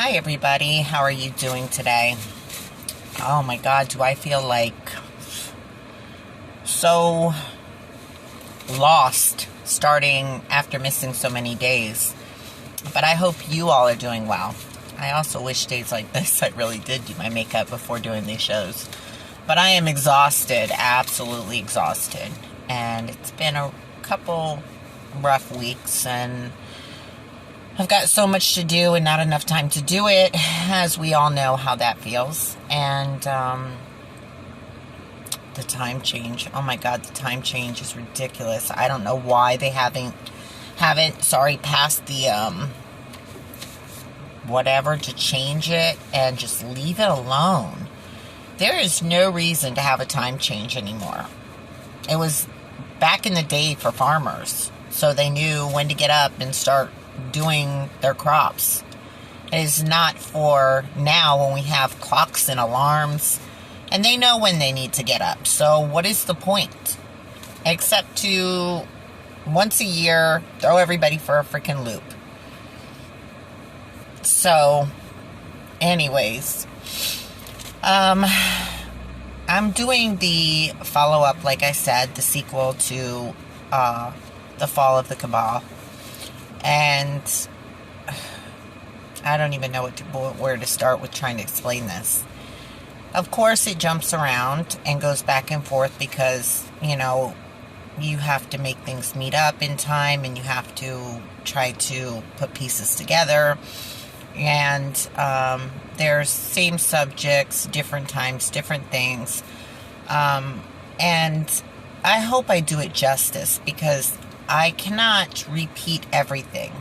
Hi, everybody. How are you doing today? Oh my God, do I feel like so lost starting after missing so many days. But I hope you all are doing well. I also wish days like this I really did do my makeup before doing these shows. But I am exhausted, absolutely exhausted. And it's been a couple rough weeks, and I've got so much to do and not enough time to do it, as we all know how that feels. And the time change, oh my God, the time change is ridiculous. I don't know why they haven't passed the whatever to change it and just leave it alone. There is no reason to have a time change anymore. It was back in the day for farmers, so they knew when to get up and start doing their crops. It is not for now when we have clocks and alarms, and they know when they need to get up. So what is the point? Except to, once a year, throw everybody for a freaking loop. So, anyways, I'm doing the follow-up, like I said, the sequel to The Fall of the Cabal. And I don't even know where to start with trying to explain this. Of course, it jumps around and goes back and forth because, you have to make things meet up in time, and you have to try to put pieces together. And there's same subjects, different times, different things. And I hope I do it justice, because I cannot repeat everything.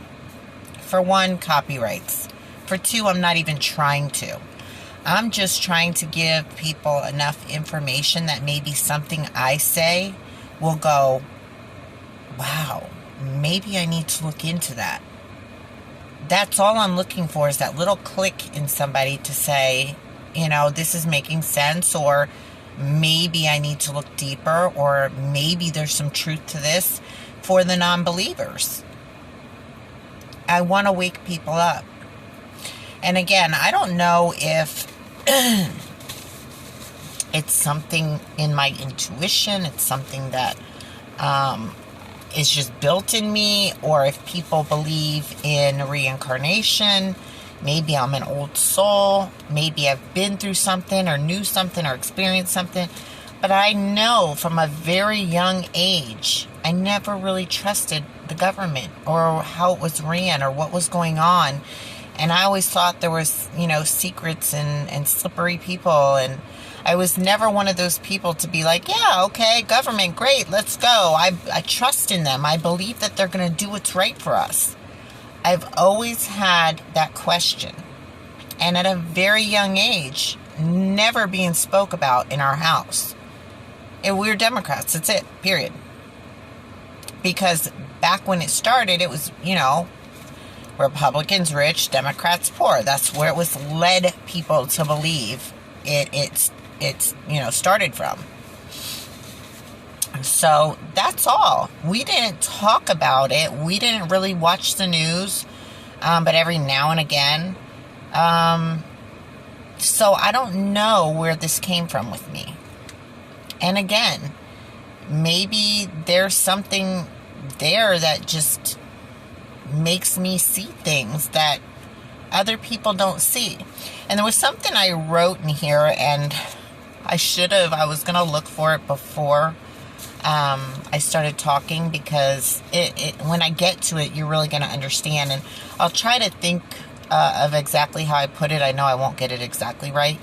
For one, copyrights. For two, I'm not even trying to. I'm just trying to give people enough information that maybe something I say will go, wow, maybe I need to look into that. That's all I'm looking for, is that little click in somebody to say, this is making sense, or maybe I need to look deeper, or maybe there's some truth to this for the non-believers. I want to wake people up. And again, I don't know if it's something in my intuition, it's something that is just built in me, or if people believe in reincarnation. Maybe I'm an old soul, maybe I've been through something, or knew something, or experienced something. But I know from a very young age, I never really trusted the government, or how it was ran, or what was going on. And I always thought there was, secrets and slippery people. And I was never one of those people to be like, yeah, okay, government, great, let's go. I trust in them. I believe that they're going to do what's right for us. I've always had that question. And at a very young age, never being spoke about in our house. And we're Democrats, that's it, period. Because back when it started, it was, Republicans rich, Democrats poor. That's where it was led people to believe it's started from. So that's all. We didn't talk about it. We didn't really watch the news, but every now and again. So I don't know where this came from with me. And again, maybe there's something there that just makes me see things that other people don't see. And there was something I wrote in here, and I was going to look for it before I started talking, because when I get to it, you're really going to understand. And I'll try to think of exactly how I put it. I know I won't get it exactly right.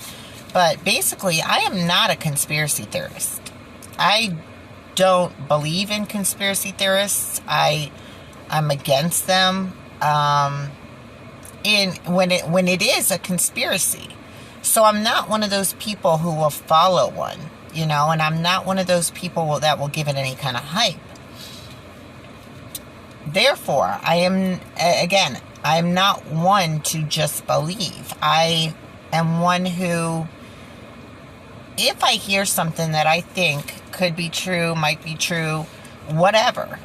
But basically, I am not a conspiracy theorist. I don't believe in conspiracy theorists. I'm against them when it is a conspiracy. So I'm not one of those people who will follow one, and I'm not one of those people that will give it any kind of hype. Therefore, I'm not one to just believe. I am one who, if I hear something that I think could be true, might be true, whatever,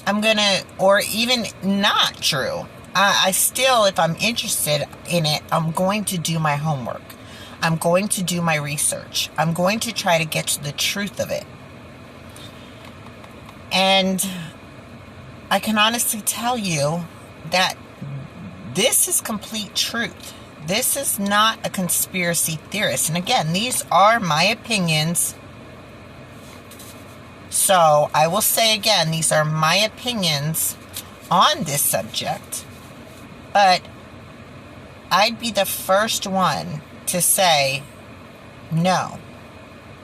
I'm gonna, or even not true, I still, if I'm interested in it, I'm going to do my homework. I'm going to do my research. I'm going to try to get to the truth of it. And I can honestly tell you that this is complete truth. This is not a conspiracy theorist. And again, these are my opinions. So I will say again, these are my opinions on this subject. But I'd be the first one to say no,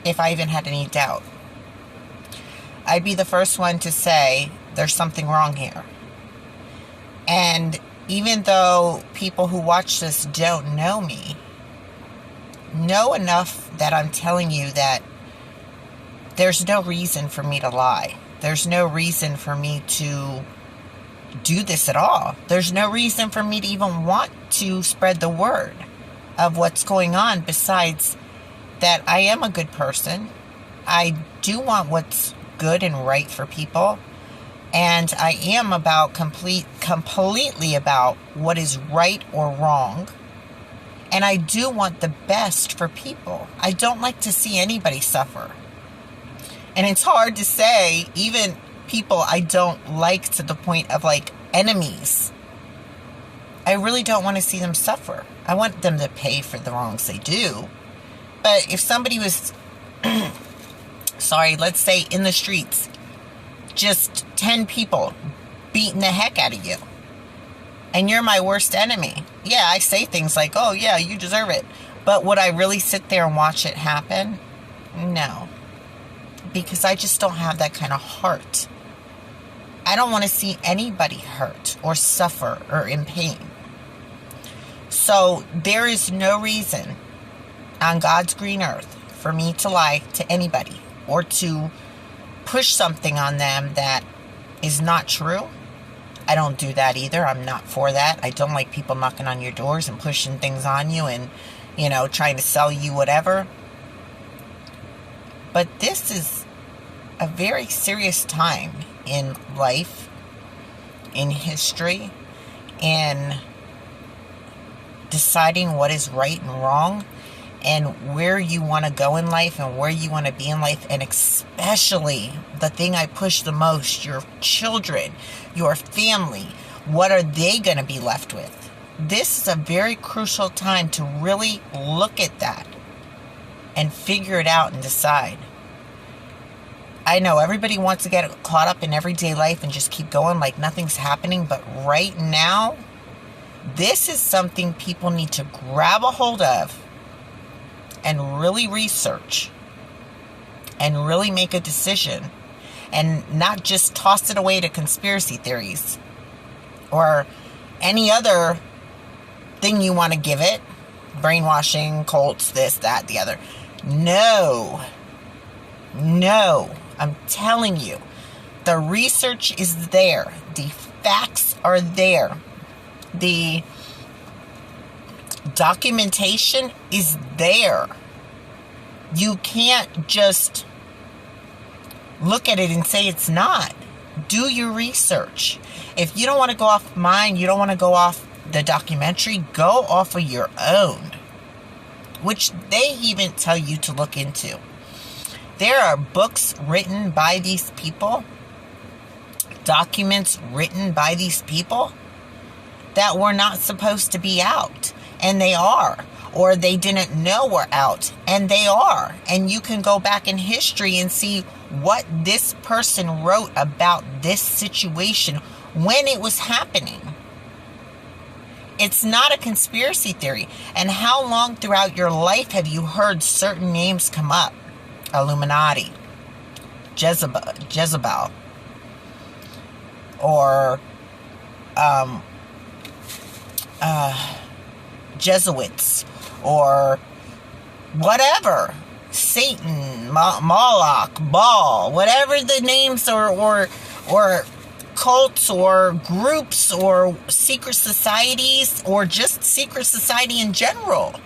if I even had any doubt. I'd be the first one to say there's something wrong here. And even though people who watch this don't know me, know enough that I'm telling you that there's no reason for me to lie. There's no reason for me to do this at all. There's no reason for me to even want to spread the word of what's going on, besides that I am a good person. I do want what's good and right for people. And I am about completely about what is right or wrong. And I do want the best for people. I don't like to see anybody suffer. And it's hard to say, even people I don't like to the point of like enemies. I really don't want to see them suffer. I want them to pay for the wrongs they do. But if somebody was, let's say in the streets, just 10 people beating the heck out of you, and you're my worst enemy. Yeah, I say things like, oh yeah, you deserve it. But would I really sit there and watch it happen? No. Because I just don't have that kind of heart. I don't want to see anybody hurt or suffer or in pain. So there is no reason on God's green earth for me to lie to anybody or to push something on them that is not true. I don't do that either. I'm not for that. I don't like people knocking on your doors and pushing things on you and, trying to sell you whatever. But this is a very serious time in life, in history, in deciding what is right and wrong, and where you want to go in life and where you want to be in life. And especially the thing I push the most, your children, your family, what are they going to be left with? This is a very crucial time to really look at that and figure it out and decide. I know everybody wants to get caught up in everyday life and just keep going like nothing's happening, but right now, this is something people need to grab a hold of and really research and really make a decision, and not just toss it away to conspiracy theories or any other thing you want to give it. Brainwashing, cults, this, that, the other. No. I'm telling you, the research is there. The facts are there. The documentation is there. You can't just look at it and say it's not. Do your research. If you don't want to go off mine, you don't want to go off the documentary, go off of your own, which they even tell you to look into. There are books written by these people, documents written by these people that were not supposed to be out, and they are, or they didn't know were out, and they are. And you can go back in history and see what this person wrote about this situation when it was happening. It's not a conspiracy theory. And how long throughout your life have you heard certain names come up? Illuminati, Jezebel, or Jesuits, or whatever, Satan, Moloch, Baal, whatever the names or cults or groups or secret societies or just secret society in general.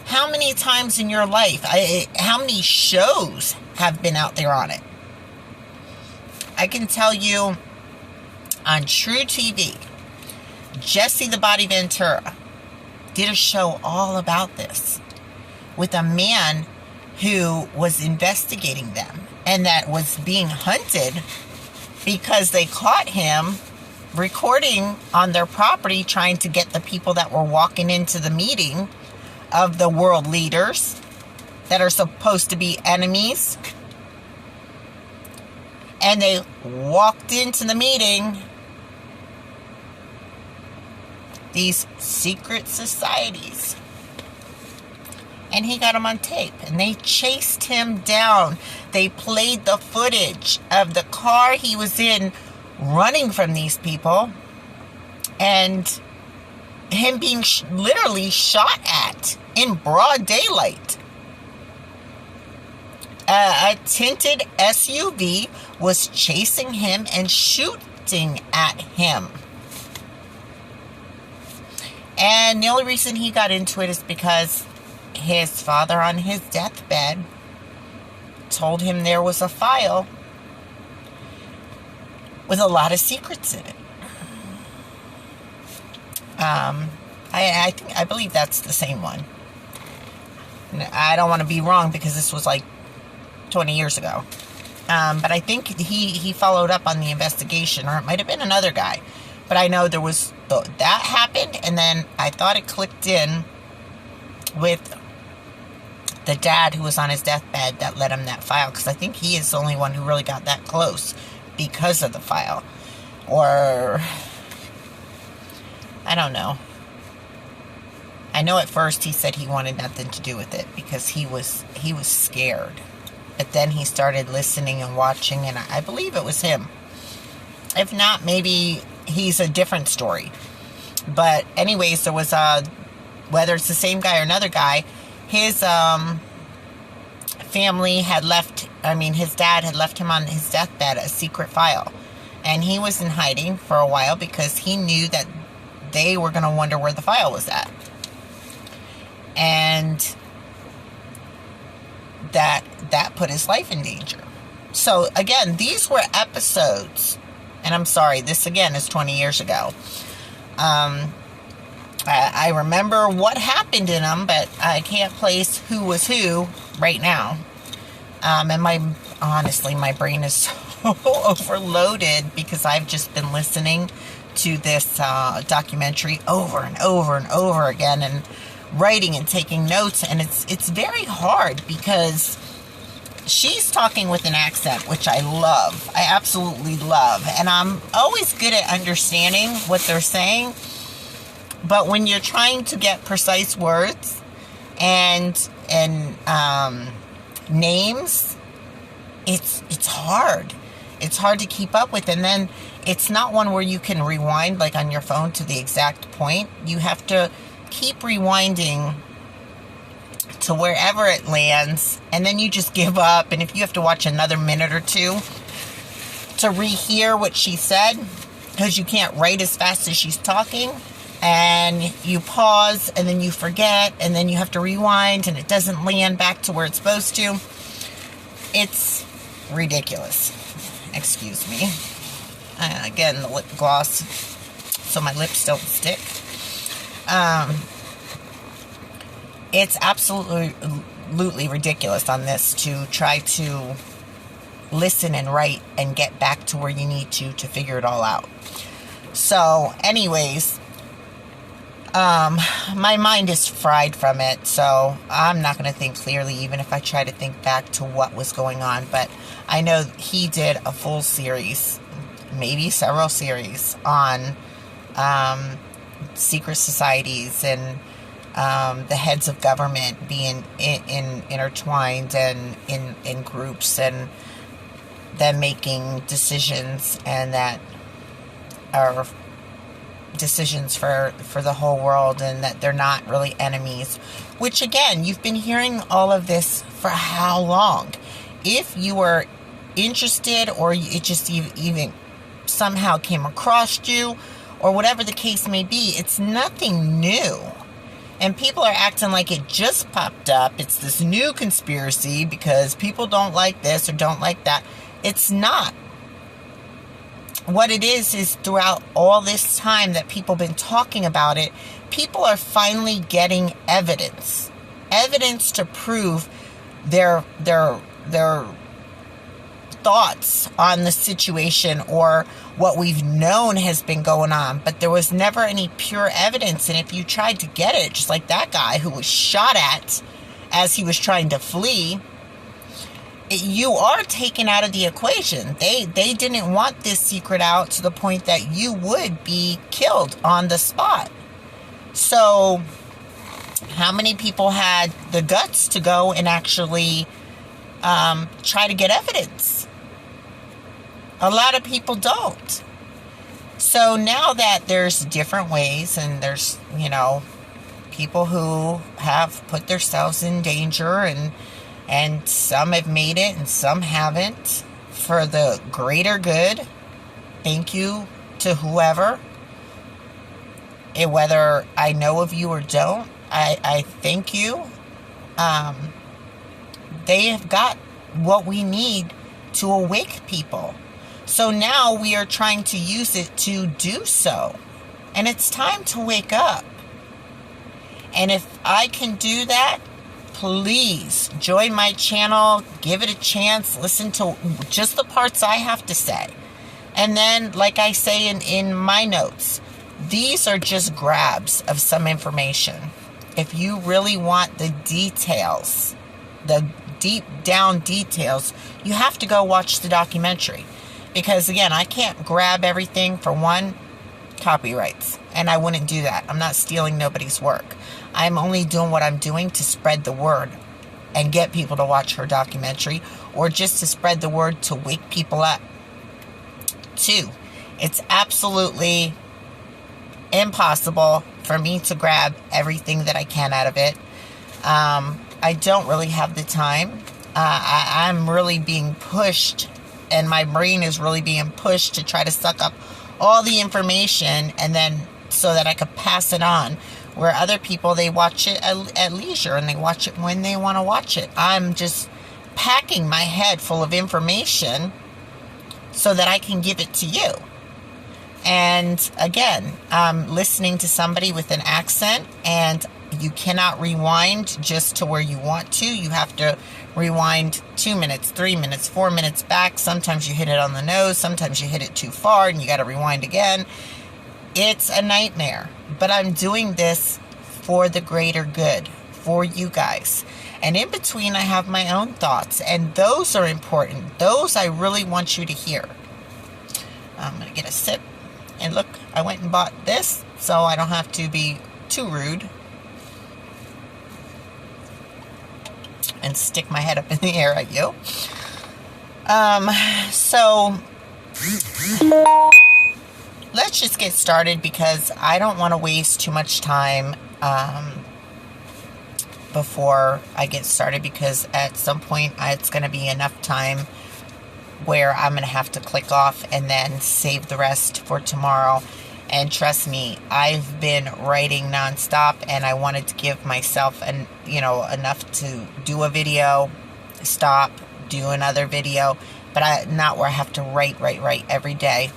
How many times in your life, how many shows have been out there on it? I can tell you on True TV, Jesse the Body Ventura did a show all about this with a man who was investigating them and that was being hunted because they caught him recording on their property, trying to get the people that were walking into the meeting of the world leaders that are supposed to be enemies. And they walked into the meeting, these secret societies, and he got them on tape, and they chased him down. They played the footage of the car he was in running from these people, and him being literally shot at in broad daylight. A tinted SUV was chasing him and shooting at him. And the only reason he got into it is because his father on his deathbed told him there was a file with a lot of secrets in it. I believe that's the same one. I don't want to be wrong because this was like 20 years ago. But I think he followed up on the investigation, or it might have been another guy. But I know there was that happened, and then I thought it clicked in with the dad who was on his deathbed that led him that file, because I think he is the only one who really got that close because of the file. Or I don't know. I know at first he said he wanted nothing to do with it because he was scared. But then he started listening and watching, and I believe it was him. If not, maybe he's a different story. But anyways, there was whether it's the same guy or another guy, his family had left, his dad had left him on his deathbed a secret file. And he was in hiding for a while because he knew that they were going to wonder where the file was at. And that put his life in danger. So again, these were episodes, and I'm sorry, this again is 20 years ago. I remember what happened in them, but I can't place who was who right now. And honestly, my brain is so overloaded because I've just been listening to this documentary over and over and over again, and writing and taking notes, and it's very hard because she's talking with an accent, which I love. I absolutely love. And I'm always good at understanding what they're saying. But when you're trying to get precise words and names, it's hard. It's hard to keep up with. And then it's not one where you can rewind like on your phone to the exact point. You have to keep rewinding to wherever it lands, and then you just give up. And if you have to watch another minute or two to rehear what she said, because you can't write as fast as she's talking, and you pause, and then you forget, and then you have to rewind, and it doesn't land back to where it's supposed to. It's ridiculous. Excuse me. Again, the lip gloss, so my lips don't stick. It's absolutely ridiculous on this to try to listen and write and get back to where you need to figure it all out. So, anyways, my mind is fried from it, so I'm not going to think clearly even if I try to think back to what was going on. But I know he did a full series, maybe several series, on secret societies and the heads of government being intertwined and in groups, and them making decisions, and that are decisions for the whole world, and that they're not really enemies. Which again, you've been hearing all of this for how long? If you were interested, or it just even somehow came across you, or whatever the case may be, it's nothing new. And people are acting like it just popped up. It's this new conspiracy because people don't like this or don't like that. It's not. what it is throughout all this time that people have been talking about it, people are finally getting evidence to prove their thoughts on the situation, or what we've known has been going on, but there was never any pure evidence. And if you tried to get it, just like that guy who was shot at as he was trying to flee, you are taken out of the equation. They didn't want this secret out to the point that you would be killed on the spot. So how many people had the guts to go and actually try to get evidence? A lot of people don't. So now that there's different ways, and there's, people who have put themselves in danger, and some have made it and some haven't, for the greater good. Thank you to whoever. And whether I know of you or don't, I thank you. They have got what we need to awake people. So now we are trying to use it to do so. And it's time to wake up. And if I can do that, please join my channel, give it a chance, listen to just the parts I have to say. And then, like I say in my notes, these are just grabs of some information. If you really want the details, the deep down details, you have to go watch the documentary. Because again, I can't grab everything. For one, copyrights. And I wouldn't do that. I'm not stealing nobody's work. I'm only doing what I'm doing to spread the word and get people to watch her documentary, or just to spread the word to wake people up. 2, it's absolutely impossible for me to grab everything that I can out of it. I don't really have the time. I'm really being pushed, and my brain is really being pushed to try to suck up all the information, and then so that I could pass it on. Where other people, they watch it at leisure, and they watch it when they want to watch it. I'm just packing my head full of information so that I can give it to you. And again, I'm listening to somebody with an accent, and you cannot rewind just to where you want to. You have to rewind 2 minutes, 3 minutes, 4 minutes back. Sometimes you hit it on the nose. Sometimes you hit it too far and you got to rewind again. It's a nightmare. But I'm doing this for the greater good, for you guys. And in between, I have my own thoughts. And those are important. Those I really want you to hear. I'm going to get a sip. And look, I went and bought this so I don't have to be too rude and stick my head up in the air at you. So let's just get started, because I don't want to waste too much time before I get started, because at some point it's going to be enough time where I'm going to have to click off and then save the rest for tomorrow. And trust me, I've been writing nonstop, and I wanted to give myself enough to do a video, stop, do another video, but not where I have to write every day.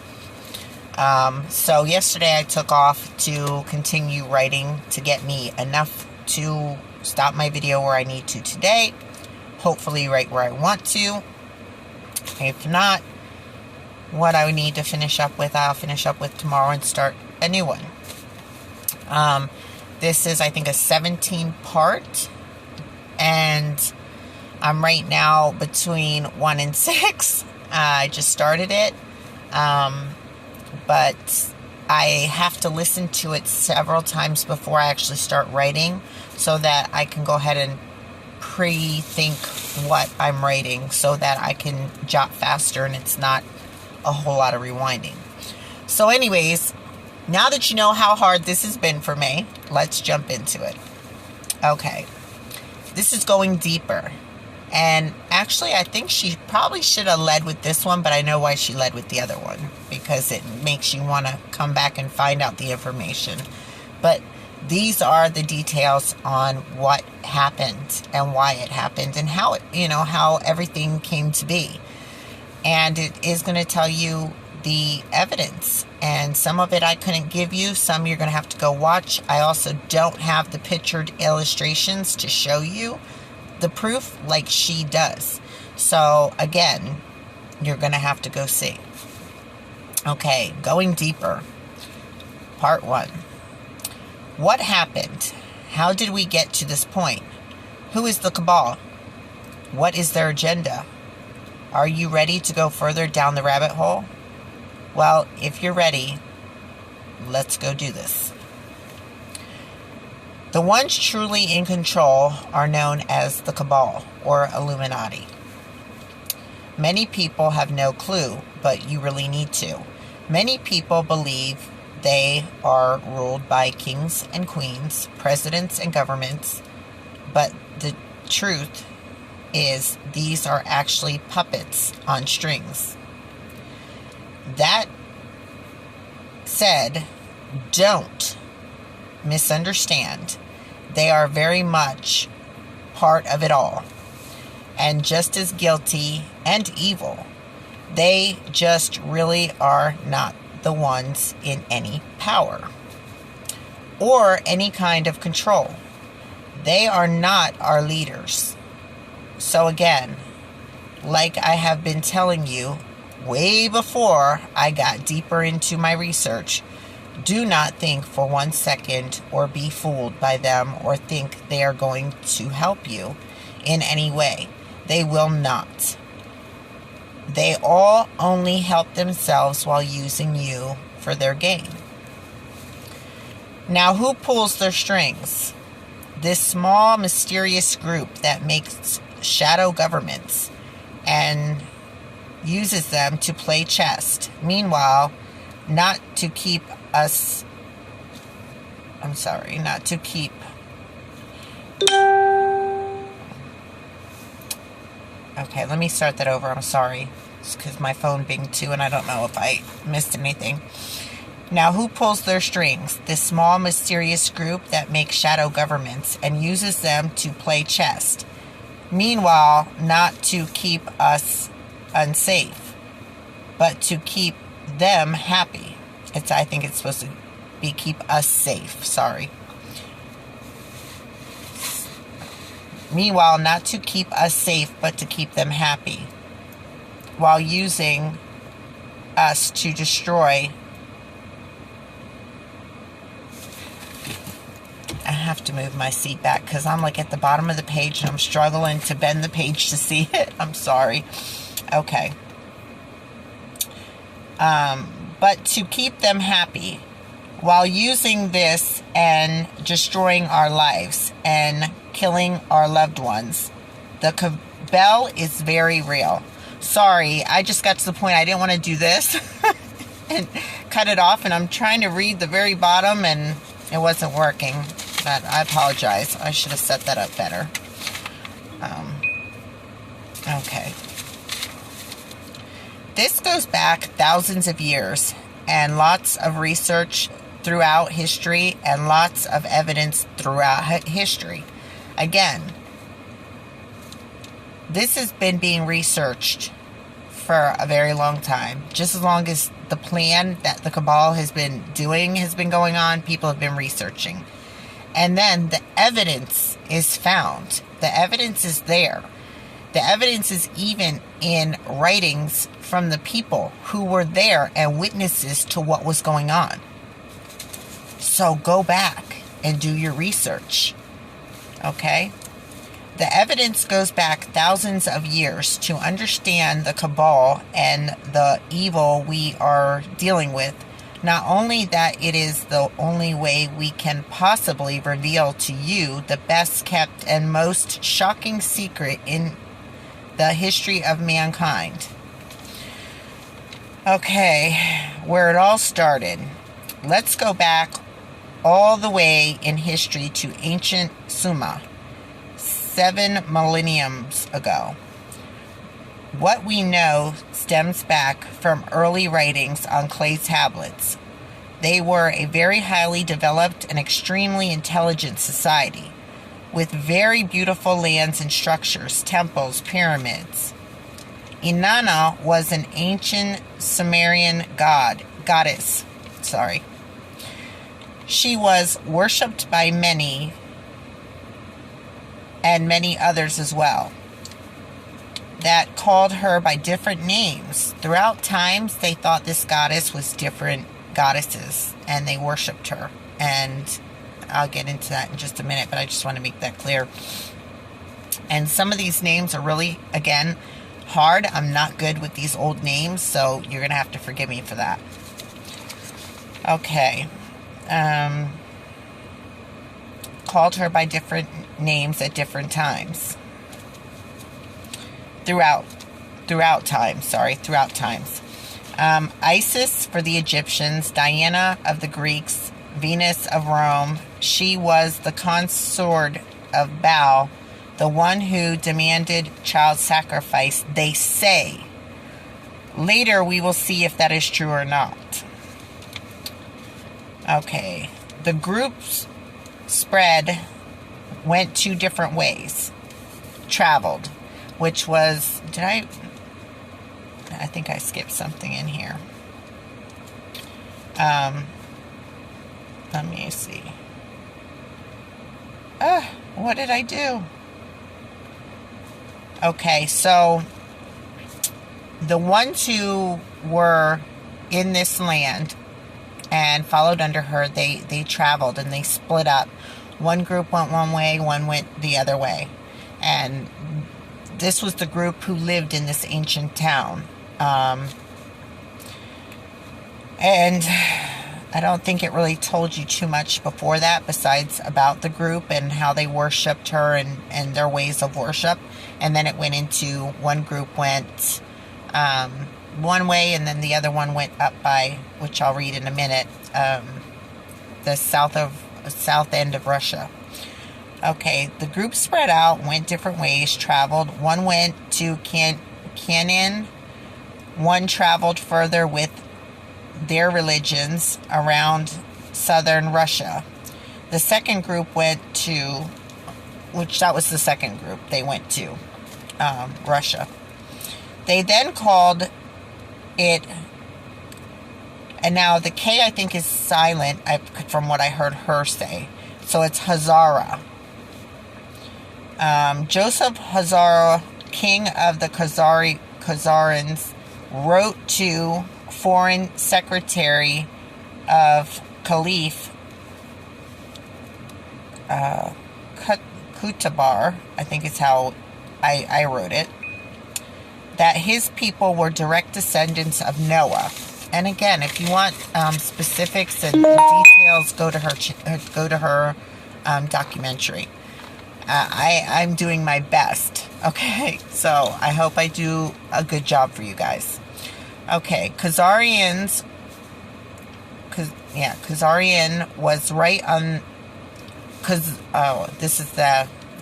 So yesterday I took off to continue writing to get me enough to stop my video where I need to today. Hopefully write where I want to. If not, what I need to finish up with, I'll finish up with tomorrow and start a new one. This is, I think, a 17-part, and I'm right now between 1 and 6. I just started it, but I have to listen to it several times before I actually start writing, so that I can go ahead and pre-think what I'm writing, so that I can jot faster and it's not a whole lot of rewinding. So anyways, now that you know how hard this has been for me, let's jump into it. Okay, this is going deeper. And actually, I think she probably should have led with this one, but I know why she led with the other one, because it makes you want to come back and find out the information. But these are the details on what happened and why it happened, and how everything came to be. And it is going to tell you the evidence. And some of it I couldn't give you. Some you're going to have to go watch. I also don't have the pictured illustrations to show you the proof like she does. So again, you're going to have to go see. Okay, going deeper. Part 1. What happened? How did we get to this point? Who is the cabal? What is their agenda? Are you ready to go further down the rabbit hole? Well, if you're ready, let's go do this. The ones truly in control are known as the cabal or Illuminati. Many people have no clue, but you really need to. Many people believe they are ruled by kings and queens, presidents and governments, but the truth is these are actually puppets on strings. That said, don't misunderstand. They are very much part of it all, and just as guilty and evil. They just really are not the ones in any power or any kind of control. They are not our leaders. So again, like I have been telling you way before I got deeper into my research, do not think for 1 second or be fooled by them or think they are going to help you in any way. They will not. They all only help themselves while using you for their gain. Now, who pulls their strings? This small, mysterious group that makes shadow governments and uses them to play chess. Meanwhile, not to keep us... Okay, let me start that over. I'm sorry. It's because my phone binged too, and I don't know if I missed anything. Now, who pulls their strings? This small, mysterious group that makes shadow governments and uses them to play chess. Meanwhile, not to keep us unsafe, but to keep them happy. I think it's supposed to be keep us safe. Sorry. Meanwhile, not to keep us safe, but to keep them happy, while using us to destroy. I have to move my seat back because I'm like at the bottom of the page and I'm struggling to bend the page to see it. I'm sorry. Okay. But to keep them happy while using this and destroying our lives and killing our loved ones. The cabal is very real. Sorry, I just got to the point I didn't want to do this and cut it off, and I'm trying to read the very bottom and it wasn't working. But I apologize. I should have set that up better. Okay. This goes back thousands of years and lots of research throughout history and lots of evidence throughout history. Again, this has been being researched for a very long time. Just as long as the plan that the cabal has been doing has been going on, people have been researching. And then the evidence is found. The evidence is there. The evidence is even in writings from the people who were there and witnesses to what was going on. So go back and do your research. Okay? The evidence goes back thousands of years to understand the cabal and the evil we are dealing with. Not only that, it is the only way we can possibly reveal to you the best kept and most shocking secret in the history of mankind. Okay, where it all started. Let's go back all the way in history to ancient Sumer, 7 millenniums ago. What we know stems back from early writings on clay tablets. They were a very highly developed and extremely intelligent society, with very beautiful lands and structures, temples, pyramids. Inanna was an ancient Sumerian goddess. Sorry. She was worshipped by many and many others as well that called her by different names. Throughout times, they thought this goddess was different goddesses and they worshipped her. And I'll get into that in just a minute, but I just want to make that clear. And some of these names are really, again, hard. I'm not good with these old names, so you're going to have to forgive me for that. Okay. Called her by different names at different times. Throughout times. Isis for the Egyptians, Diana of the Greeks, Venus of Rome. She was the consort of Baal, the one who demanded child sacrifice, they say. Later we will see if that is true or not. Okay. The group's spread went two different ways. Traveled, which was, I think I skipped something in here. Let me see. What did I do? Okay, so the ones who were in this land and followed under her, they traveled and they split up. One group went one way, one went the other way. And this was the group who lived in this ancient town. And I don't think it really told you too much before that besides about the group and how they worshipped her and their ways of worship. And then it went into one group went one way and then the other one went up by, which I'll read in a minute, the south end of Russia. Okay, the group spread out, went different ways, traveled. One went to Canaan. One traveled further with their religions around southern Russia. The second group went to, that was the second group, they went to Russia. They then called it, and now the K I think is silent from what I heard her say. So it's Hazara. Joseph Hazara, king of the Khazarians, wrote to Foreign Secretary of Caliph Qutabar, I think is how I wrote it, that his people were direct descendants of Noah. And again, if you want specifics and details, go to her documentary. I'm doing my best. Okay, so I hope I do a good job for you guys. Okay, Khazarian was right on.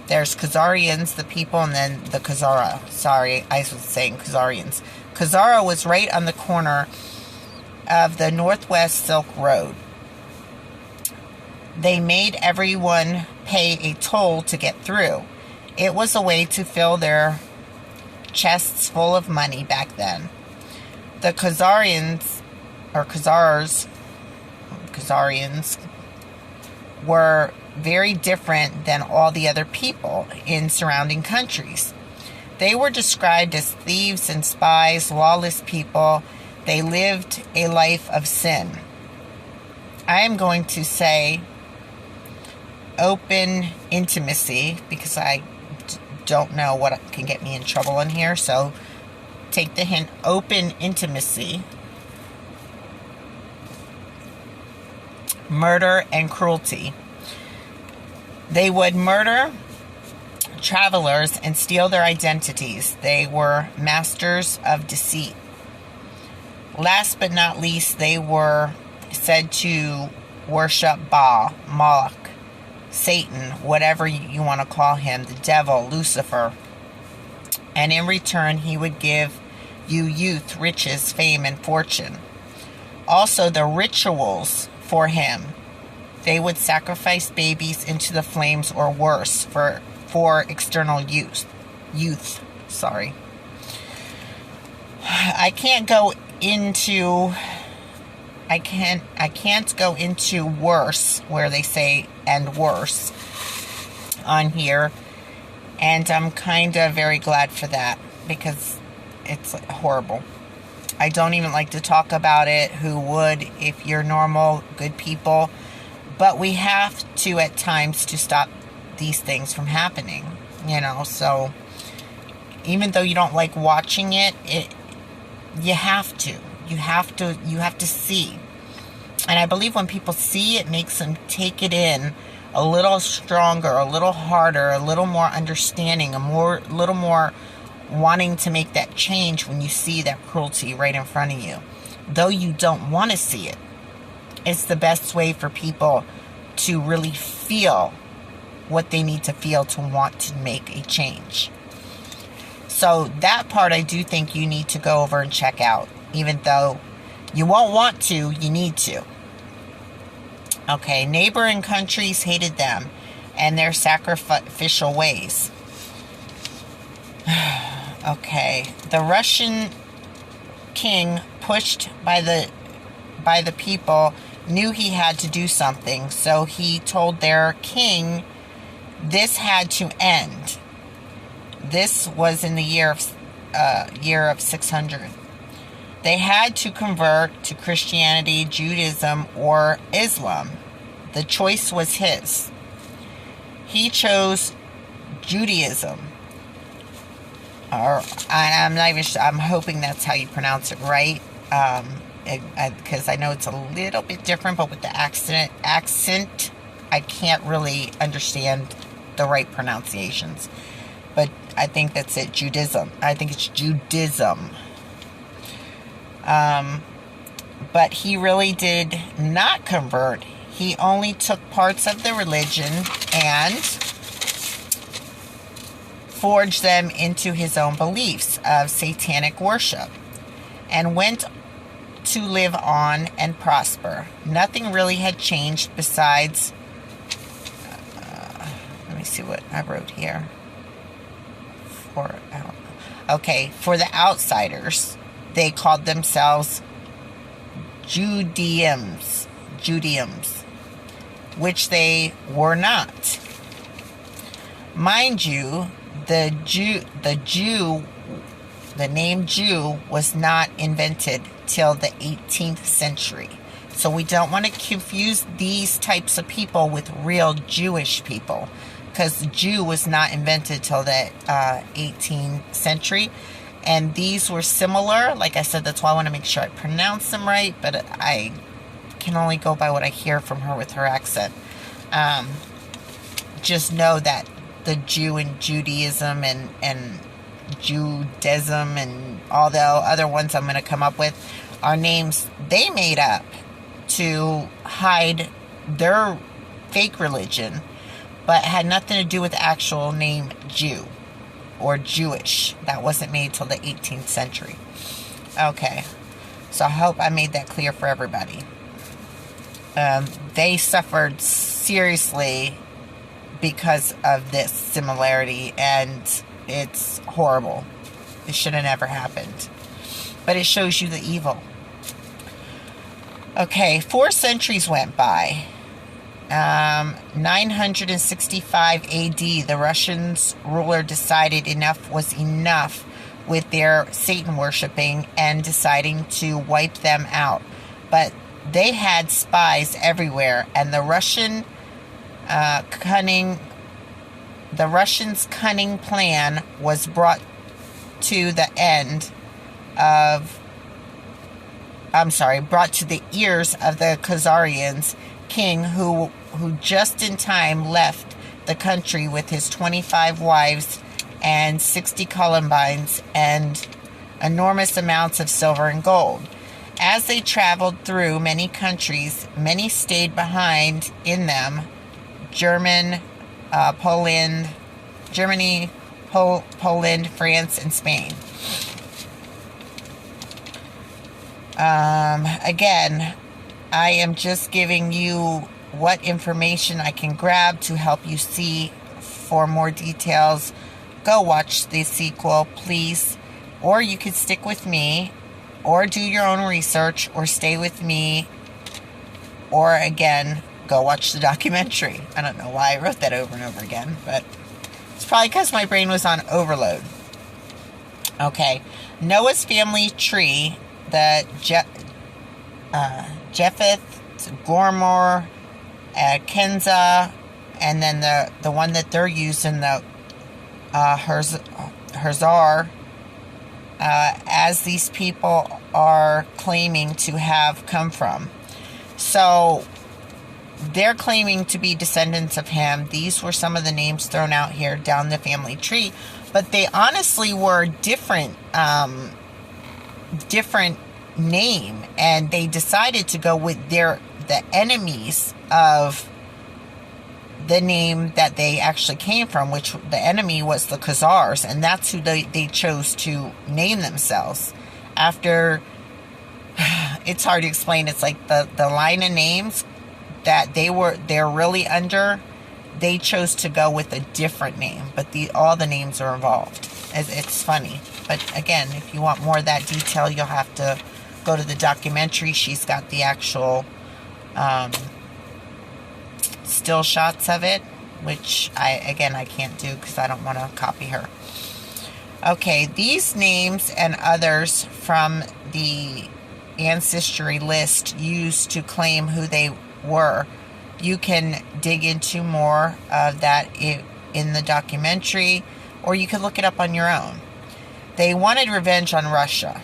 There's Khazarians, the people, and then the Khazara. Sorry, I was saying Khazarians. Khazara was right on the corner of the Northwest Silk Road. They made everyone pay a toll to get through. It was a way to fill their chests full of money back then. The Khazarians were very different than all the other people in surrounding countries. They were described as thieves and spies, lawless people. They lived a life of sin. I am going to say open intimacy because I don't know what can get me in trouble in here, so take the hint, open intimacy, murder, and cruelty. They would murder travelers and steal their identities. They were masters of deceit. Last but not least, they were said to worship Baal, Moloch, Satan, whatever you want to call him, the devil, Lucifer. And in return, he would give you youth, riches, fame, and fortune. Also, the rituals for him. They would sacrifice babies into the flames or worse for external youth. I can't go into I can't go into worse, where they say and worse on here, and I'm kind of very glad for that, because it's horrible. I don't even like to talk about it. Who would, if you're normal, good people? But we have to at times to stop these things from happening, so even though you don't like watching it, you have to. You have to see. And I believe when people see, it makes them take it in a little stronger, a little harder, a little more understanding, a little more wanting to make that change when you see that cruelty right in front of you. Though you don't want to see it, it's the best way for people to really feel what they need to feel to want to make a change. So that part I do think you need to go over and check out. Even though you won't want to, you need to. Okay, neighboring countries hated them and their sacrificial ways. Okay, the Russian king, pushed by the people, knew he had to do something, so he told their king this had to end. This was in the year of 600. They had to convert to Christianity, Judaism, or Islam. The choice was his. He chose Judaism. I'm not even sure. I'm hoping that's how you pronounce it right. Because I know it's a little bit different, but with the accent, I can't really understand the right pronunciations. But I think that's it. Judaism. I think it's Judaism. But he really did not convert. He only took parts of the religion and forged them into his own beliefs of satanic worship, and went to live on and prosper. Nothing really had changed besides, let me see what I wrote here. For the outsiders, they called themselves Judeans, which they were not. Mind you, the name Jew was not invented till the 18th century. So we don't want to confuse these types of people with real Jewish people, because Jew was not invented till the 18th century. And these were similar. Like I said, that's why I want to make sure I pronounce them right, but I can only go by what I hear from her with her accent. Just know that the Jew and Judaism and Judaism and all the other ones I'm going to come up with are names they made up to hide their fake religion, but had nothing to do with the actual name Jew or Jewish. That wasn't made till the 18th century. Okay, so I hope I made that clear for everybody. They suffered seriously because of this similarity, and it's horrible. It should have never happened. But it shows you the evil. Okay, 4 centuries went by. 965 AD, the Russians ruler decided enough was enough with their Satan worshipping and deciding to wipe them out. But they had spies everywhere, and the Russians' cunning plan was brought to the ears of the Khazarians king, who just in time left the country with his 25 wives and 60 concubines and enormous amounts of silver and gold. As they traveled through many countries, many stayed behind in them. Germany, Poland, France, and Spain. Again, I am just giving you what information I can grab to help you see. For more details, go watch the sequel, please, Or you could stick with me, or do your own research, or stay with me, or again, go watch the documentary. I don't know why I wrote that over and over again, but it's probably because my brain was on overload. Okay, Noah's family tree, the Japheth, Gomer, Kenza, and then the one that they're using, the Herzar, as these people are claiming to have come from. So they're claiming to be descendants of him. These were some of the names thrown out here down the family tree, but they honestly were different name, and they decided to go with the enemies of the name that they actually came from, which the enemy was the Khazars, and that's who they chose to name themselves after. It's hard to explain. It's like the line of names that they're really under. They chose to go with a different name, but all the names are involved. It's funny, but again, if you want more of that detail, you'll have to go to the documentary. She's got the actual still shots of it, which I can't do because I don't want to copy her. Okay, these names and others from the ancestry list used to claim who they were. You can dig into more of that in the documentary, or you could look it up on your own. They wanted revenge on Russia.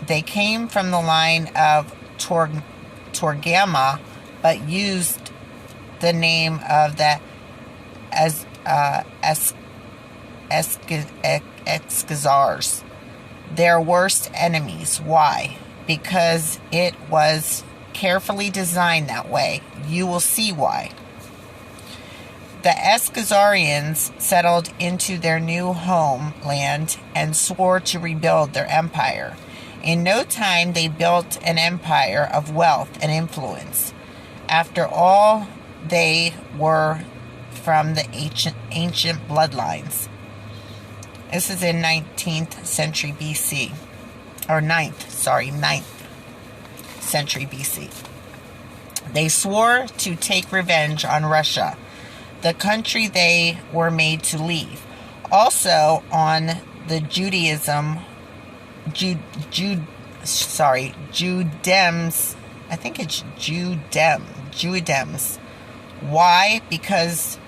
They came from the line of Torgama, but used the name of the Eskazars, their worst enemies. Why? Because it was carefully designed that way. You will see why. The Eskazarians settled into their new homeland and swore to rebuild their empire. In no time, they built an empire of wealth and influence. After all, they were from the ancient bloodlines. This is in 19th century BC. Or 9th century BC. They swore to take revenge on Russia, the country they were made to leave. Also on the Judems. I think it's Judems. Why? Because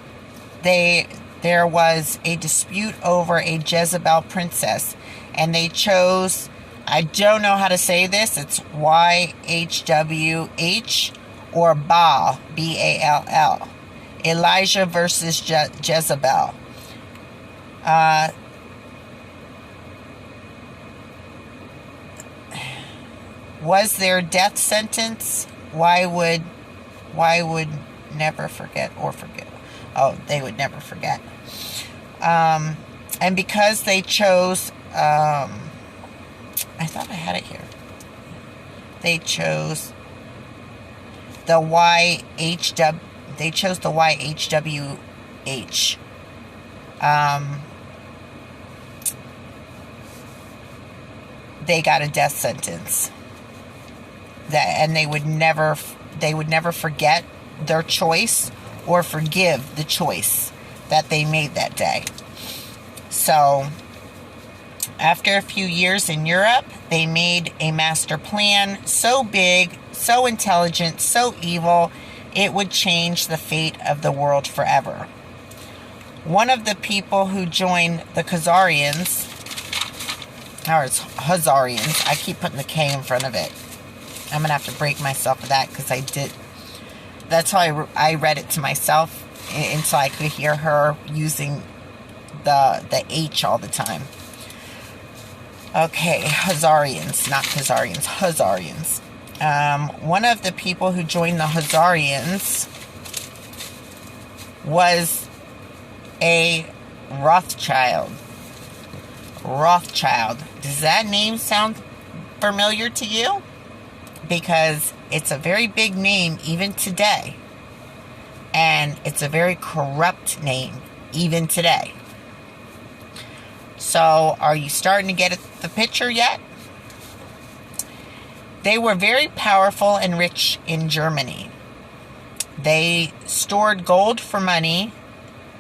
there was a dispute over a Jezebel princess, and they chose, I don't know how to say this, it's YHWH or Baal, Ball. Elijah versus Jezebel. Was their death sentence? Why would never forget or forget? Oh, they would never forget. And because they chose, I thought I had it here. They chose the YHW. They chose the YHWH. They got a death sentence. And they would never forget their choice or forgive the choice that they made that day. So, after a few years in Europe, they made a master plan so big, so intelligent, so evil, it would change the fate of the world forever. One of the people who joined the Khazarians, or it's Hazarians, I keep putting the K in front of it. I'm going to have to break myself of that because I did. That's how I read it to myself until I could hear her using the H all the time. Okay, Hazarians, not Khazarians, Hazarians. One of the people who joined the Hazarians was a Rothschild. Does that name sound familiar to you? Because it's a very big name even today. And it's a very corrupt name even today. So, are you starting to get the picture yet? They were very powerful and rich in Germany. They stored gold for money.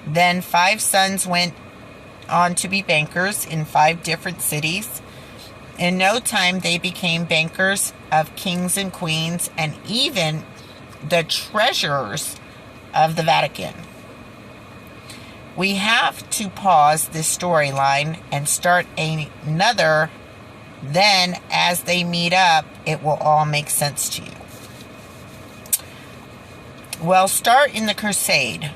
Then 5 sons went on to be bankers in 5 different cities. In no time, they became bankers of kings and queens and even the treasurers of the Vatican. We have to pause this storyline and start another. Then, as they meet up, it will all make sense to you. We'll start in the Crusade.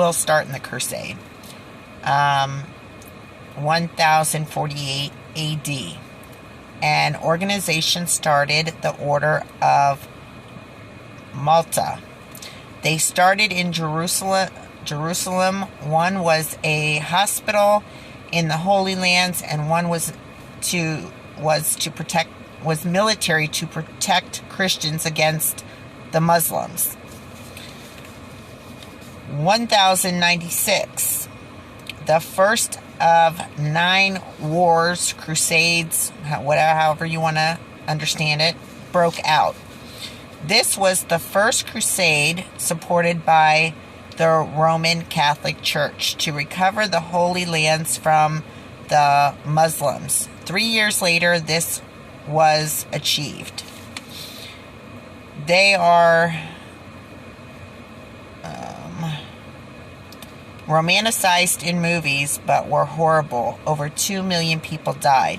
1048 AD. An organization started, the Order of Malta. They started in Jerusalem. One was a hospital in the Holy Lands, and one was military to protect Christians against the Muslims. 1096, the first of 9 wars, crusades, however you want to understand it, broke out. This was the first crusade supported by the Roman Catholic Church to recover the Holy Lands from the Muslims. 3 years later, this was achieved. They are romanticized in movies, but were horrible. Over 2 million people died.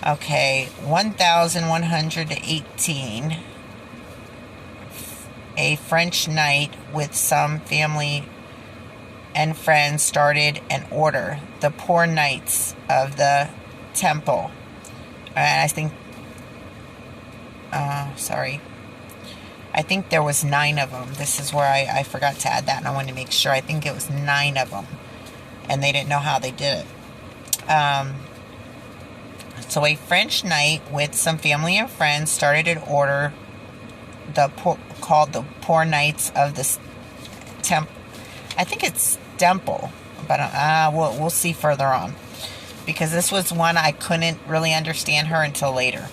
Okay, 1118. A French knight with some family and friends started an order, the Poor Knights of the Temple. And I think there was 9 of them. This is where I forgot to add that, and I wanted to make sure. I think it was 9 of them, and they didn't know how they did it. So a French knight with some family and friends started an order called the Poor Knights of the Temple. I think it's Temple, but we'll see further on, because this was one I couldn't really understand her until later.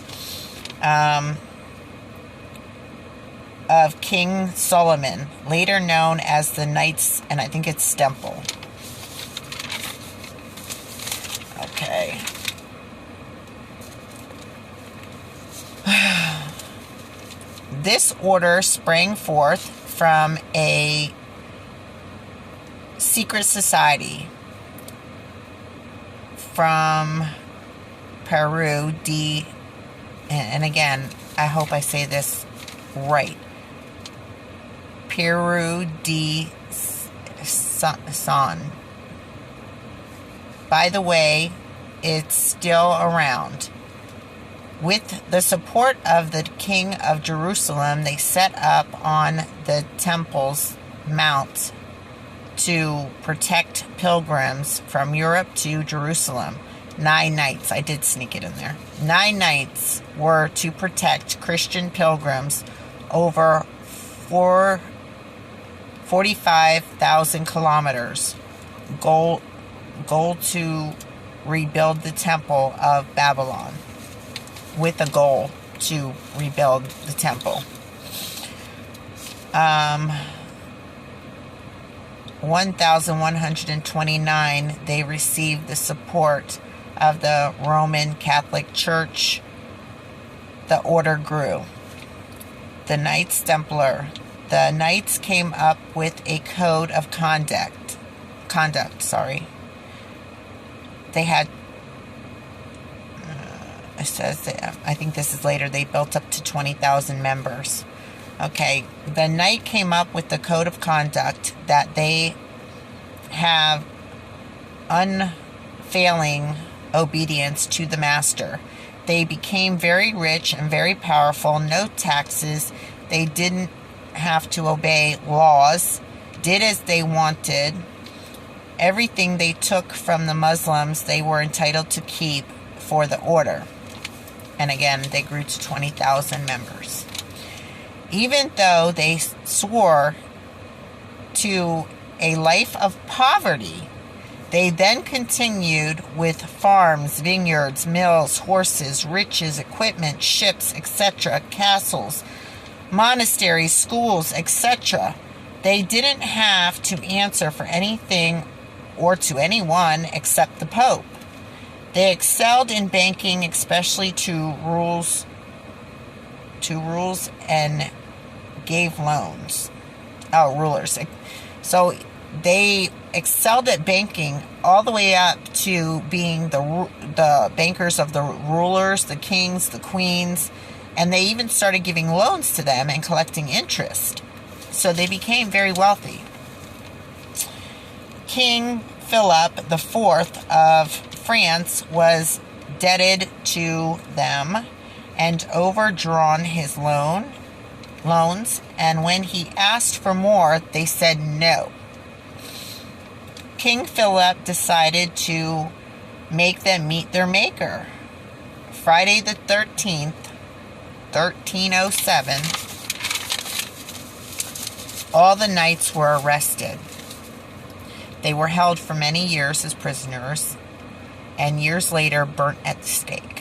Of King Solomon, later known as the Knights, and I think it's Temple. Okay. This order sprang forth from a secret society from Peru and again, I hope I say this right. Peru de San. By the way, it's still around. With the support of the King of Jerusalem, they set up on the Temple's Mount to protect pilgrims from Europe to Jerusalem. 9 knights. I did sneak it in there. 9 knights were to protect Christian pilgrims over 45,000 kilometers. Goal to rebuild the Temple of Babylon. With a goal to rebuild the temple. 1129, they received the support of the Roman Catholic Church. The order grew. The Knights Templar. The Knights came up with a code of conduct. They had, it says, I think this is later, they built up to 20,000 members. Okay, the knight came up with the code of conduct that they have unfailing obedience to the master. They became very rich and very powerful, no taxes. They didn't have to obey laws, did as they wanted. Everything they took from the Muslims, they were entitled to keep for the order. And again, they grew to 20,000 members. Even though they swore to a life of poverty, They then continued with farms, vineyards, mills, horses, riches, equipment, ships, etc., castles, monasteries, schools, etc. They didn't have to answer for anything or to anyone except the Pope. They excelled in banking, especially to rules and gave loans. Rulers. So they excelled at banking all the way up to being the bankers of the rulers, the kings, the queens, and they even started giving loans to them and collecting interest. So they became very wealthy. King Philip IV of France was indebted to them and overdrawn his loans, and when he asked for more, they said no. King Philip decided to make them meet their maker. Friday the 13th, 1307, all the knights were arrested. They were held for many years as prisoners, and years later burnt at the stake.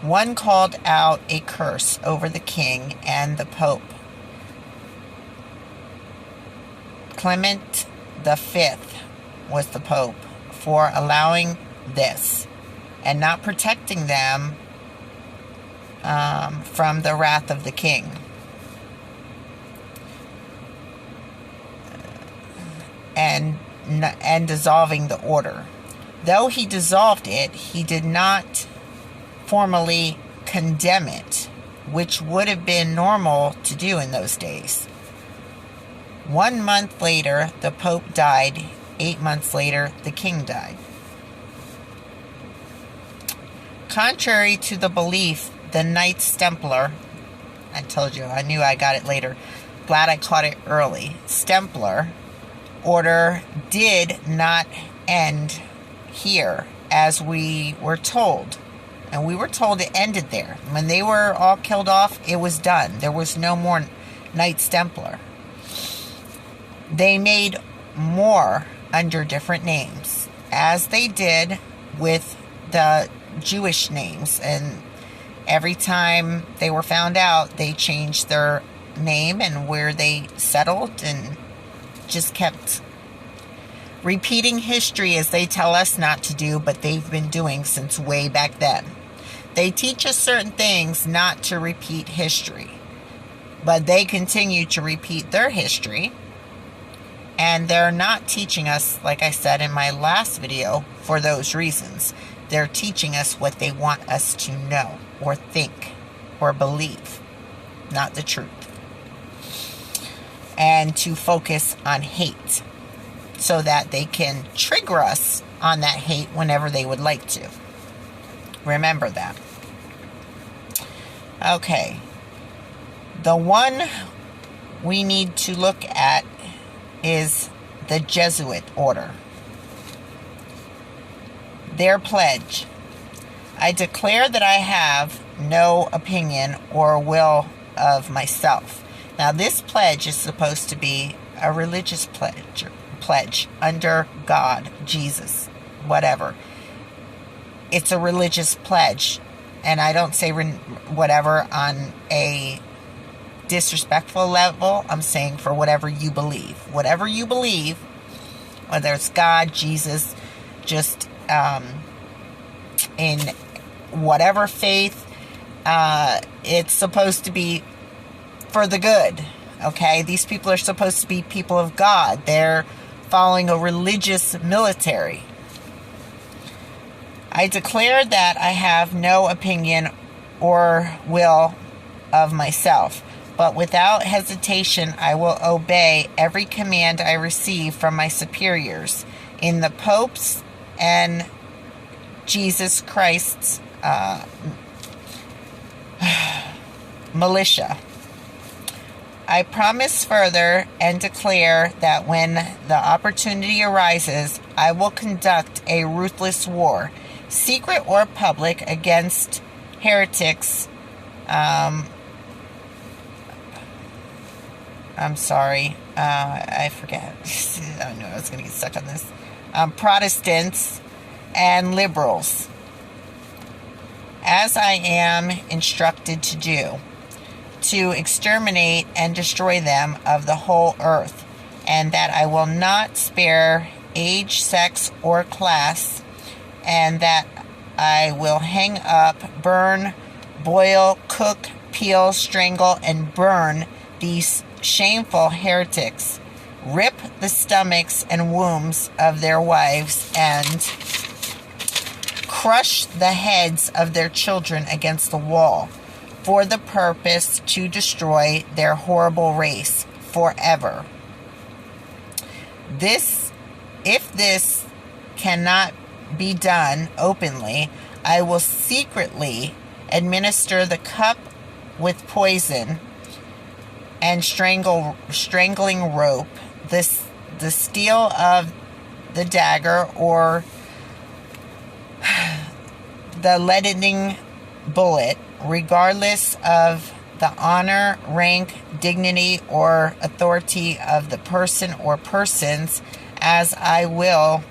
One called out a curse over the king and the Pope. Clement V was the Pope for allowing this and not protecting them from the wrath of the king. And dissolving the order. Though he dissolved it, he did not formally condemn it, which would have been normal to do in those days. 1 month later, the Pope died. 8 months later, the king died. Contrary to the belief, the Knights Templar, I told you, I knew I got it later. Glad I caught it early. Templar order did not end here, as we were told. And we were told it ended there. When they were all killed off, it was done. There was no more Knights Templar. They made more under different names, as they did with the Jewish names. And every time they were found out, they changed their name and where they settled, and just kept repeating history as they tell us not to do, but they've been doing since way back then. They teach us certain things not to repeat history, but they continue to repeat their history, and they're not teaching us, like I said in my last video, for those reasons. They're teaching us what they want us to know or think or believe, not the truth. And to focus on hate, so that they can trigger us on that hate whenever they would like to. Remember that. Okay. The one we need to look at is the Jesuit order. Their pledge. I declare that I have no opinion or will of myself. Now, this pledge is supposed to be a religious pledge under God, Jesus, whatever. It's a religious pledge, and I don't say whatever on a disrespectful level. I'm saying for whatever you believe. Whatever you believe, whether it's God, Jesus, just in whatever faith, it's supposed to be for the good. Okay, these people are supposed to be people of God. They're following a religious military. I declare that I have no opinion or will of myself, but without hesitation I will obey every command I receive from my superiors in the Pope's and Jesus Christ's militia. I promise further and declare that when the opportunity arises, I will conduct a ruthless war, secret or public, against heretics, I'm sorry, I forget. I knew I was going to get stuck on this. Protestants and liberals, as I am instructed to do, to exterminate and destroy them of the whole earth, and that I will not spare age, sex, or class, and that I will hang up, burn, boil, cook, peel, strangle, and burn these shameful heretics, rip the stomachs and wombs of their wives, and crush the heads of their children against the wall, for the purpose to destroy their horrible race forever. If this cannot be done openly, I will secretly administer the cup with poison and strangling rope, the steel of the dagger, or the leaden bullet, regardless of the honor, rank, dignity, or authority of the person or persons, as I will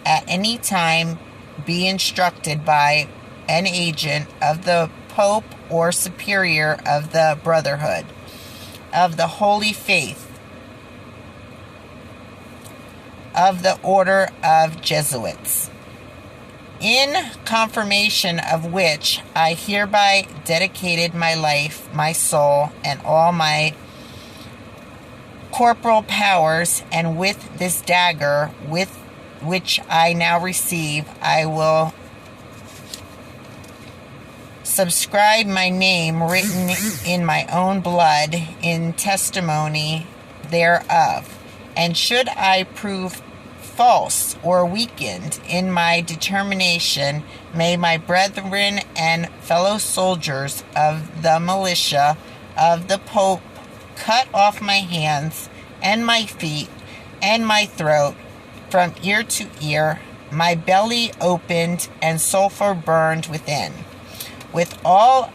at any time be instructed by an agent of the Pope or superior of the Brotherhood of the Holy Faith of the Order of Jesuits, in confirmation of which I hereby dedicated my life, my soul, and all my corporal powers, and with this dagger, with which I now receive, I will subscribe my name written in my own blood in testimony thereof. And should I prove false or weakened in my determination, may my brethren and fellow soldiers of the militia of the Pope cut off my hands and my feet and my throat from ear to ear, my belly opened and sulfur burned within, with all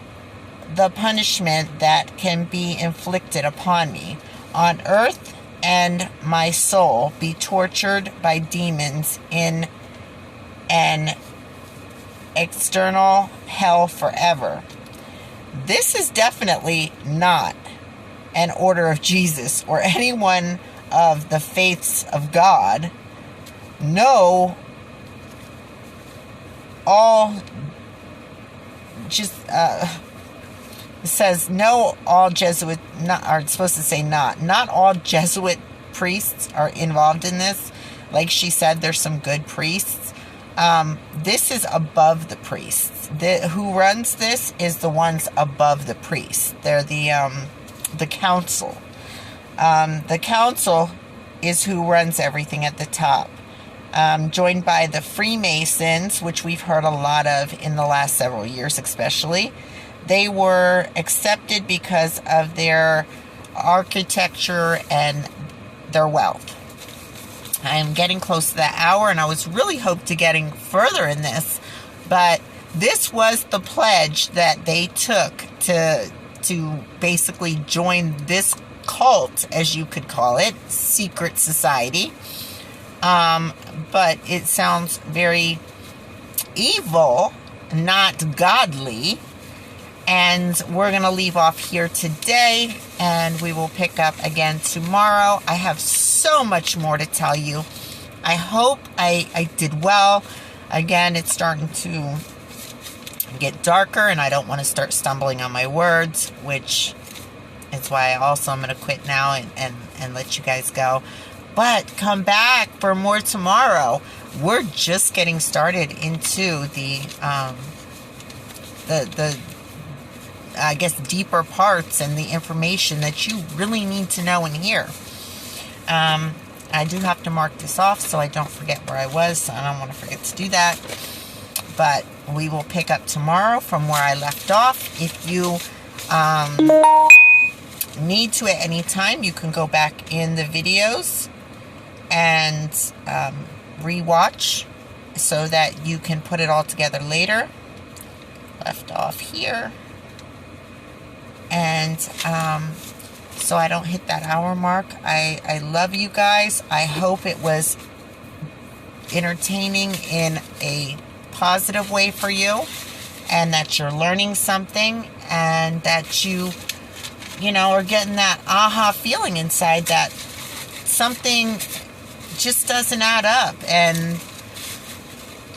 the punishment that can be inflicted upon me on earth, and my soul be tortured by demons in an external hell forever. This is definitely not an order of Jesus or any one of the faiths of God. No, all just it says no. All Jesuit are supposed to say not all Jesuit priests are involved in this. Like she said, there's some good priests. This is above the priests. Who runs this is the ones above the priests. They're the council. The council is who runs everything at the top. Joined by the Freemasons, which we've heard a lot of in the last several years especially. They were accepted because of their architecture and their wealth. I am getting close to that hour, and I was really hoping to getting further in this, but this was the pledge that they took to basically join this cult, as you could call it, secret society. But it sounds very evil, not godly. And we're going to leave off here today, and we will pick up again tomorrow. I have so much more to tell you. I hope I did well. Again, it's starting to get darker, and I don't want to start stumbling on my words, which is why I'm going to quit now and let you guys go. But come back for more tomorrow. We're just getting started into the I guess deeper parts and the information that you really need to know and hear. I do have to mark this off so I don't forget where I was. So I don't want to forget to do that. But we will pick up tomorrow from where I left off. If you need to at any time, you can go back in the videos and rewatch so that you can put it all together later. Left off here. And so I don't hit that hour mark. I love you guys. I hope it was entertaining in a positive way for you, and that you're learning something, and that you are getting that aha feeling inside that something just doesn't add up, and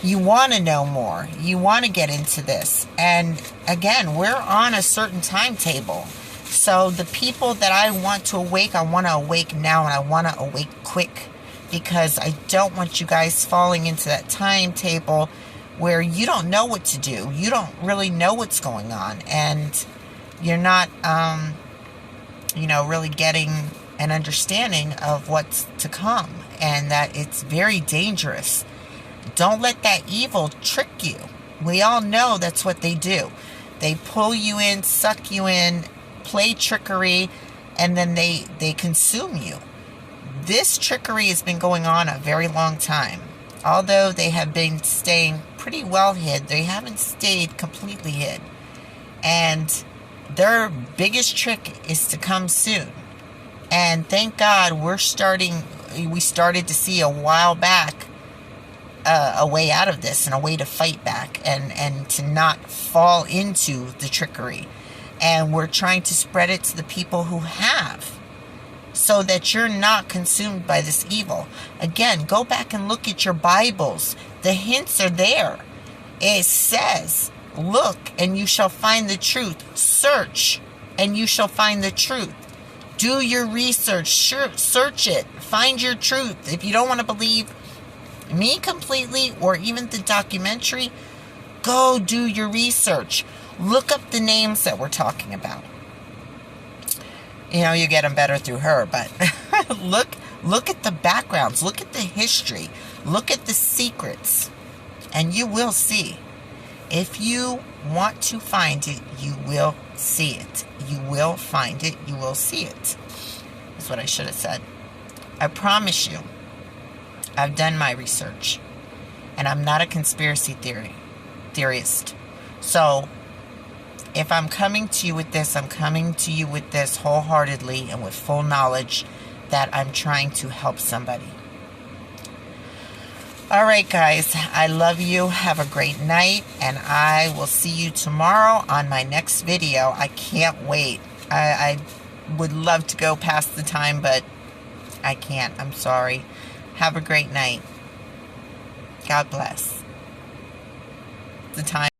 you want to know more. You want to get into this. And again, we're on a certain timetable. So the people that I want to awake, I want to awake now, and I want to awake quick, because I don't want you guys falling into that timetable where you don't know what to do. You don't really know what's going on, and you're not, really getting an understanding of what's to come, and that it's very dangerous. Don't let that evil trick you. We all know that's what they do. They pull you in, suck you in, play trickery, and then they consume you. This trickery has been going on a very long time. Although they have been staying pretty well hid, they haven't stayed completely hid. And their biggest trick is to come soon. And thank God we started to see a while back a way out of this, and a way to fight back, and to not fall into the trickery. And we're trying to spread it to the people who have, so that you're not consumed by this evil. Again, go back and look at your Bibles. The hints are there. It says, look and you shall find the truth. Search and you shall find the truth. Do your research. Search it. Find your truth. If you don't want to believe me completely, or even the documentary, go do your research. Look up the names that we're talking about. You get them better through her, but look at the backgrounds, look at the history, look at the secrets, and you will see. If you want to find it, you will see it. You will find it, you will see it. That's what I should have said. I promise you, I've done my research, and I'm not a conspiracy theorist. So, if I'm coming to you with this, I'm coming to you with this wholeheartedly and with full knowledge that I'm trying to help somebody. All right, guys. I love you. Have a great night, and I will see you tomorrow on my next video. I can't wait. I would love to go past the time, but I can't. I'm sorry. Have a great night. God bless. The time.